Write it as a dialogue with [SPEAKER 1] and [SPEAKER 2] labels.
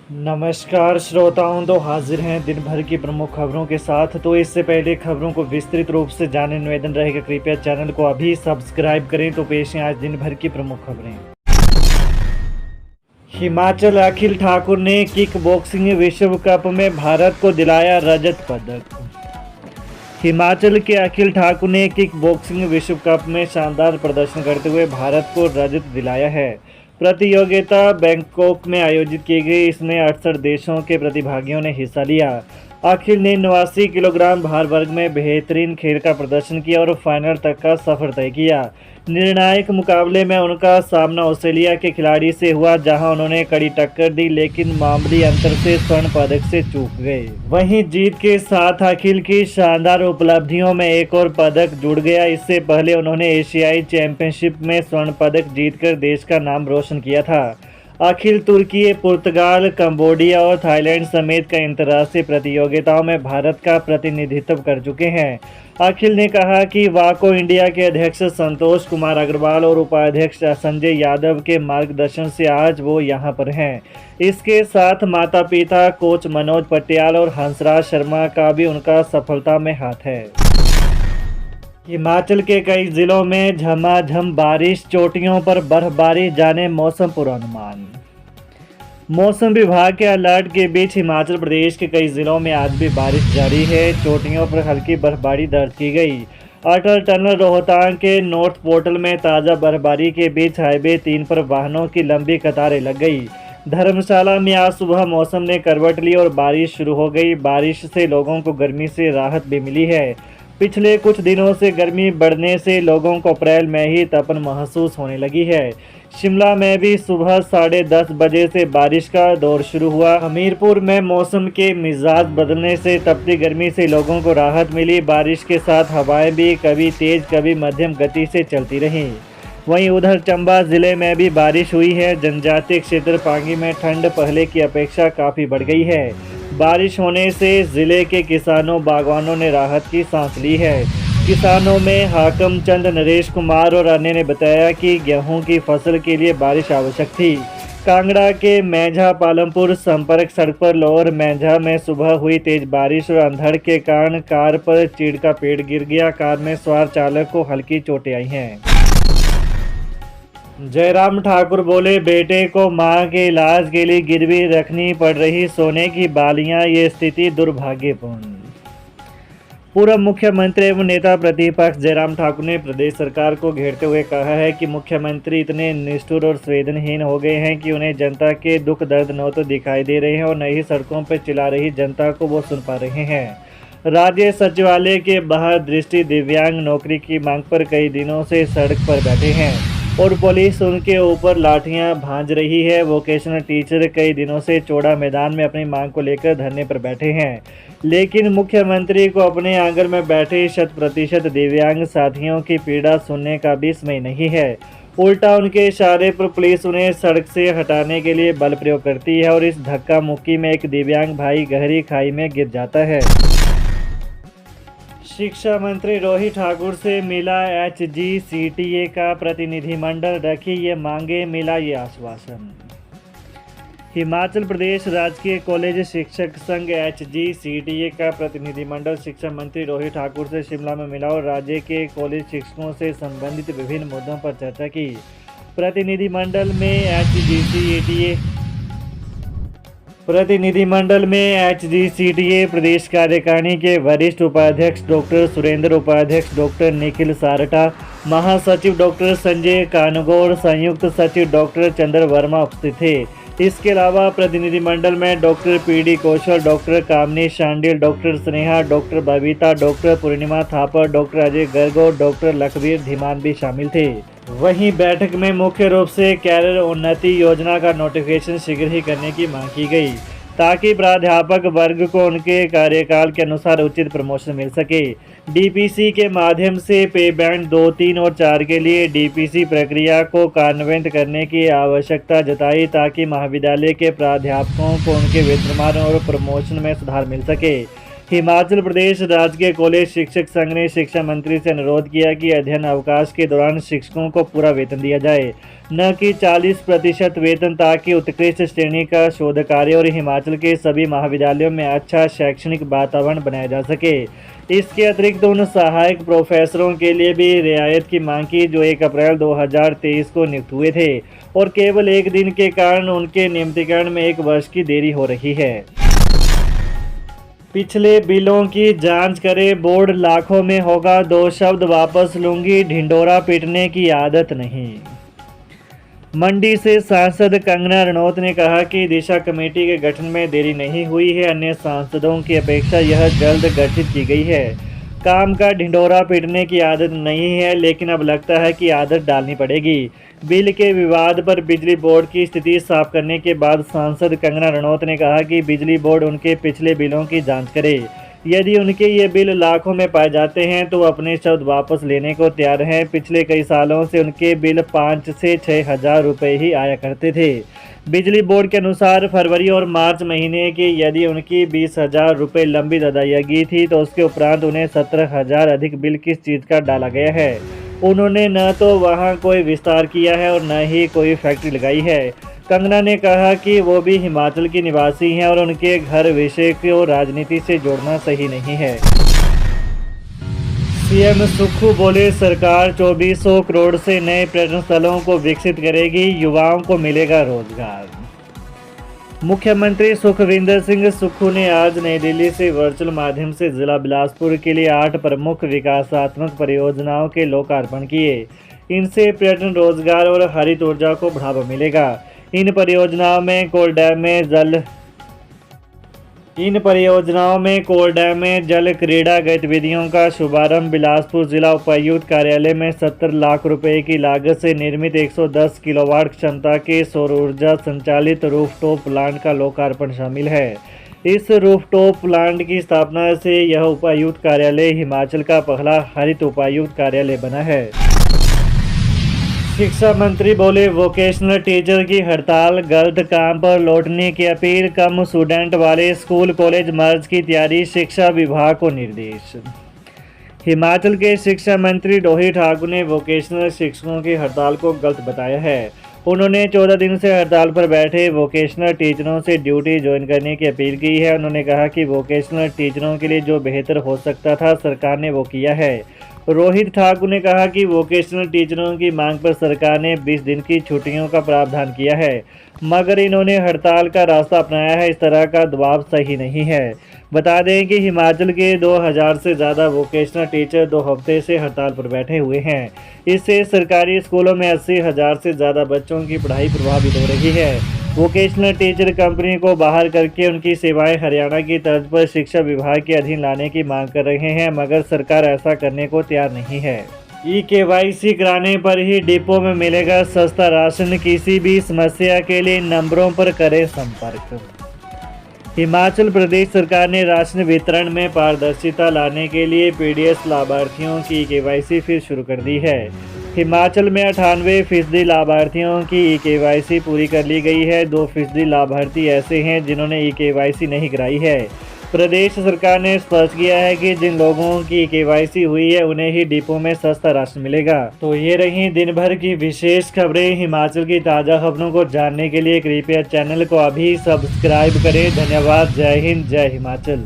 [SPEAKER 1] नमस्कार श्रोताओं, तो हाजिर हैं दिन भर की प्रमुख खबरों के साथ। तो इससे पहले खबरों को विस्तृत रूप से जानने निवेदन रहेगा, कृपया चैनल को अभी सब्सक्राइब करें। तो पेश है आज दिन भर की प्रमुख खबरें। हिमाचल अखिल ठाकुर ने किक बॉक्सिंग विश्व कप में भारत को दिलाया रजत पदक। हिमाचल के अखिल ठाकुर ने किक बॉक्सिंग विश्व कप में शानदार प्रदर्शन करते हुए भारत को रजत दिलाया है। प्रतियोगिता बैंकॉक में आयोजित की गई, इसमें 68 देशों के प्रतिभागियों ने हिस्सा लिया। अखिल ने 89 किलोग्राम भार वर्ग में बेहतरीन खेल का प्रदर्शन किया और फाइनल तक का सफर तय किया। निर्णायक मुकाबले में उनका सामना ऑस्ट्रेलिया के खिलाड़ी से हुआ, जहां उन्होंने कड़ी टक्कर दी लेकिन मामूली अंतर से स्वर्ण पदक से चूक गए। वहीं जीत के साथ अखिल की शानदार उपलब्धियों में एक और पदक जुड़ गया। इससे पहले उन्होंने एशियाई चैंपियनशिप में स्वर्ण पदक जीतकर देश का नाम रोशन किया था। अखिल तुर्की, पुर्तगाल, कंबोडिया और थाईलैंड समेत कई अंतर्राष्ट्रीय प्रतियोगिताओं में भारत का प्रतिनिधित्व कर चुके हैं। अखिल ने कहा कि वाको इंडिया के अध्यक्ष संतोष कुमार अग्रवाल और उपाध्यक्ष संजय यादव के मार्गदर्शन से आज वो यहाँ पर हैं। इसके साथ माता पिता कोच मनोज पटियाल और हंसराज शर्मा का भी उनका सफलता में हाथ है। हिमाचल के कई जिलों में झमाझम बारिश, चोटियों पर बर्फबारी, जाने मौसम पूर्वानुमान। मौसम विभाग के अलर्ट के बीच हिमाचल प्रदेश के कई जिलों में आज भी बारिश जारी है। चोटियों पर हल्की बर्फबारी दर्ज की गई। अटल टनल रोहतांग के नॉर्थ पोर्टल में ताज़ा बर्फबारी के बीच हाईवे 3 पर वाहनों की लंबी कतारें लग गई। धर्मशाला में आज सुबह मौसम ने करवट ली और बारिश शुरू हो गई। बारिश से लोगों को गर्मी से राहत भी मिली है। पिछले कुछ दिनों से गर्मी बढ़ने से लोगों को अप्रैल में ही तपन महसूस होने लगी है। शिमला में भी सुबह 10:30 बजे से बारिश का दौर शुरू हुआ। हमीरपुर में मौसम के मिजाज बदलने से तपती गर्मी से लोगों को राहत मिली। बारिश के साथ हवाएं भी कभी तेज कभी मध्यम गति से चलती रहीं। वहीं उधर चंबा जिले में भी बारिश हुई है। जनजातीय क्षेत्र पांगी में ठंड पहले की अपेक्षा काफ़ी बढ़ गई है। बारिश होने से जिले के किसानों बागवानों ने राहत की सांस ली है। किसानों में हाकम चंद, नरेश कुमार और अन्य ने बताया कि गेहूं की फसल के लिए बारिश आवश्यक थी। कांगड़ा के मेंझा पालमपुर संपर्क सड़क पर लोअर मेंझा में सुबह हुई तेज बारिश और अंधड़ के कारण कार पर चीड़ का पेड़ गिर गया। कार में सवार चालक को हल्की चोटें आई हैं। जयराम ठाकुर बोले, बेटे को मां के इलाज के लिए गिरवी रखनी पड़ रही सोने की बालियां, ये स्थिति दुर्भाग्यपूर्ण। पूर्व मुख्यमंत्री एवं नेता प्रतिपक्ष जयराम ठाकुर ने प्रदेश सरकार को घेरते हुए कहा है कि मुख्यमंत्री इतने निष्ठुर और संवेदनहीन हो गए हैं कि उन्हें जनता के दुख दर्द न तो दिखाई दे रहे हैं और न ही सड़कों पर चिल्ला रही जनता को वो सुन पा रहे हैं। राज्य सचिवालय के बाहर दृष्टि दिव्यांग नौकरी की मांग पर कई दिनों से सड़क पर बैठे हैं और पुलिस उनके ऊपर लाठियां भांज रही है। वोकेशनल टीचर कई दिनों से चौड़ा मैदान में अपनी मांग को लेकर धरने पर बैठे हैं, लेकिन मुख्यमंत्री को अपने आंगन में बैठे 100% दिव्यांग साथियों की पीड़ा सुनने का भी समय नहीं है। उल्टा उनके इशारे पर पुलिस उन्हें सड़क से हटाने के लिए बल प्रयोग करती है और इस धक्का मुक्की में एक दिव्यांग भाई गहरी खाई में गिर जाता है। शिक्षा मंत्री रोहित ठाकुर से मिला HGCTA का प्रतिनिधिमंडल, रखी ये मांगे, मिला ये आश्वासन। हिमाचल प्रदेश राजकीय कॉलेज शिक्षक संघ HGCTA का प्रतिनिधिमंडल शिक्षा मंत्री रोहित ठाकुर से शिमला में मिला और राज्य के कॉलेज शिक्षकों से संबंधित विभिन्न मुद्दों पर चर्चा की। प्रतिनिधिमंडल में HGCTA प्रदेश कार्यकारिणी के वरिष्ठ उपाध्यक्ष डॉक्टर सुरेंद्र, उपाध्यक्ष डॉक्टर निखिल सारटा, महासचिव डॉक्टर संजय कानगौर, संयुक्त सचिव डॉक्टर चंद्र वर्मा उपस्थित थे। इसके अलावा प्रतिनिधिमंडल में doctor PD Kaushal, doctor Kamni Shandil, doctor Sneha, doctor Babita, doctor Purnima Thapar, doctor Ajay Garg और डॉक्टर लखवीर धीमान भी शामिल थे। वहीं बैठक में मुख्य रूप से कैरियर उन्नति योजना का नोटिफिकेशन शीघ्र ही करने की मांग की गई, ताकि प्राध्यापक वर्ग को उनके कार्यकाल के अनुसार उचित प्रमोशन मिल सके। DPC के माध्यम से पे बैंड 2, 3 और 4 के लिए DPC प्रक्रिया को कार्यान्वित करने की आवश्यकता जताई, ताकि महाविद्यालय के प्राध्यापकों को उनके वेतनमान और प्रमोशन में सुधार मिल सके। हिमाचल प्रदेश राजकीय कॉलेज शिक्षक संघ ने शिक्षा मंत्री से अनुरोध किया कि अध्ययन अवकाश के दौरान शिक्षकों को पूरा वेतन दिया जाए, न कि 40% वेतन, ताकि उत्कृष्ट श्रेणी का शोध कार्य और हिमाचल के सभी महाविद्यालयों में अच्छा शैक्षणिक वातावरण बनाया जा सके। इसके अतिरिक्त उन सहायक प्रोफेसरों के लिए भी रियायत की मांग की जो 1 अप्रैल 2023 को नियुक्त हुए थे और केवल एक दिन के कारण उनके नियमितीकरण में 1 वर्ष की देरी हो रही है। पिछले बिलों की जांच करे बोर्ड, लाखों में होगा 2 शब्द वापस लूंगी, ढिंढोरा पीटने की आदत नहीं। मंडी से सांसद कंगना रनौत ने कहा कि दिशा कमेटी के गठन में देरी नहीं हुई है, अन्य सांसदों की अपेक्षा यह जल्द गठित की गई है। काम का ढिंढोरा पीटने की आदत नहीं है, लेकिन अब लगता है कि आदत डालनी पड़ेगी। बिल के विवाद पर बिजली बोर्ड की स्थिति साफ करने के बाद सांसद कंगना रनौत ने कहा कि बिजली बोर्ड उनके पिछले बिलों की जांच करे। यदि उनके ये बिल लाखों में पाए जाते हैं तो अपने शब्द वापस लेने को तैयार हैं। पिछले कई सालों से उनके बिल 5 से 6 हज़ार रुपये ही आया करते थे। बिजली बोर्ड के अनुसार फरवरी और मार्च महीने की यदि उनकी 20,000 रुपये लंबित अदायगी थी तो उसके उपरांत उन्हें 17,000 अधिक बिल किस चीज़ का डाला गया है। उन्होंने न तो वहां कोई विस्तार किया है और न ही कोई फैक्ट्री लगाई है। कंगना ने कहा कि वो भी हिमाचल की निवासी हैं और उनके घर विषय को राजनीति से जोड़ना सही नहीं है। सीएम सुक्खू बोले, सरकार 2400 करोड़ से नए पर्यटन स्थलों को विकसित करेगी, युवाओं को मिलेगा रोजगार। मुख्यमंत्री सुखविंदर सिंह सुक्खू ने आज नई दिल्ली से वर्चुअल माध्यम से जिला बिलासपुर के लिए 8 प्रमुख विकासात्मक परियोजनाओं के लोकार्पण किए। इनसे पर्यटन, रोजगार और हरित ऊर्जा को बढ़ावा मिलेगा। इन परियोजनाओं में कोल डैम में जल क्रीड़ा गतिविधियों का शुभारंभ। बिलासपुर जिला उपायुक्त कार्यालय में 70 लाख रुपए की लागत से निर्मित 110 किलोवाट क्षमता के सौर ऊर्जा संचालित रूफटॉप प्लांट का लोकार्पण शामिल है। इस रूफटॉप प्लांट की स्थापना से यह उपायुक्त कार्यालय हिमाचल का पहला हरित उपायुक्त कार्यालय बना है। शिक्षा मंत्री बोले, वोकेशनल टीचर की हड़ताल, गलत काम पर लौटने की अपील, कम स्टूडेंट वाले स्कूल कॉलेज मर्ज की तैयारी, शिक्षा विभाग को निर्देश। हिमाचल के शिक्षा मंत्री रोहित ठाकुर ने वोकेशनल शिक्षकों की हड़ताल को गलत बताया है। उन्होंने 14 दिन से हड़ताल पर बैठे वोकेशनल टीचरों से ड्यूटी ज्वाइन करने की अपील की है। उन्होंने कहा कि वोकेशनल टीचरों के लिए जो बेहतर हो सकता था सरकार ने वो किया है। रोहित ठाकुर ने कहा कि वोकेशनल टीचरों की मांग पर सरकार ने 20 दिन की छुट्टियों का प्रावधान किया है, मगर इन्होंने हड़ताल का रास्ता अपनाया है। इस तरह का दबाव सही नहीं है। बता दें कि हिमाचल के 2000 से ज़्यादा वोकेशनल टीचर 2 हफ्ते से हड़ताल पर बैठे हुए हैं। इससे सरकारी स्कूलों में 80,000 से ज़्यादा बच्चों की पढ़ाई प्रभावित हो रही है। वोकेशनल टीचर कंपनी को बाहर करके उनकी सेवाएं हरियाणा की तर्ज पर शिक्षा विभाग के अधीन लाने की मांग कर रहे हैं, मगर सरकार ऐसा करने को तैयार नहीं है। KYC कराने पर ही डिपो में मिलेगा सस्ता राशन, किसी भी समस्या के लिए नंबरों पर करें संपर्क। हिमाचल प्रदेश सरकार ने राशन वितरण में पारदर्शिता लाने के लिए PDS लाभार्थियों की KYC फिर शुरू कर दी है। हिमाचल में 98% लाभार्थियों की KYC पूरी कर ली गई है। 2% लाभार्थी ऐसे हैं जिन्होंने KYC नहीं कराई है। प्रदेश सरकार ने स्पष्ट किया है कि जिन लोगों की KYC हुई है उन्हें ही डिपो में सस्ता राशन मिलेगा। तो ये रही दिन भर की विशेष खबरें। हिमाचल की ताज़ा खबरों को जानने के लिए कृपया चैनल को अभी सब्सक्राइब करें। धन्यवाद। जय हिंद, जय हिमाचल।